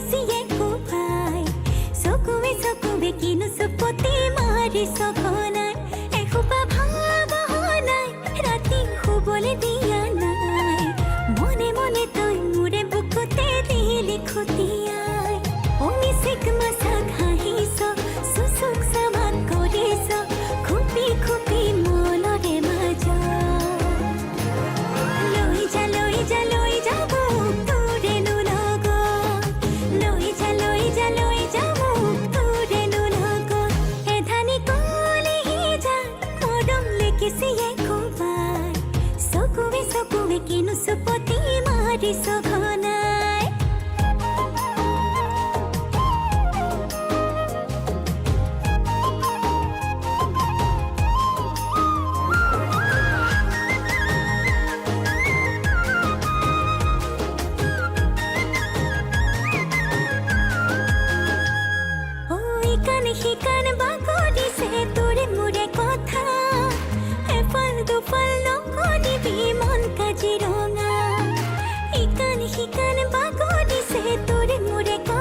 বেছিয়ে কোবাই চকুৱে কিনো চুপতি মাৰি সঘনাই এসোপা ভাবনাই ৰাতি শুবলৈ দিয়া নাই মনে মনে তই মোৰে বুকুতে দিলি খুটিয়াই মিচিক মাছাক হাঁহিছ চুচুক চামাক কৰিছ খুপি খুপি মনৰে মাজ লৈ যা লৈ যা লৈ যা মোক তোৰেনো লগত লৈ যা লৈ যা লৈ যা মোক তোৰেনো লগত এধানি কলিহি যা মৰম লেকিছিয়ে কোবাই চকুৱে কিনো চুপতি মাৰি সঘনাই শিকান বাগৰিছে তোৰে মোৰে কথা এফাল দুফাল নকৰিবি মন কাজিৰঙা শিকান বাগৰিছে তোৰে মোৰে কথা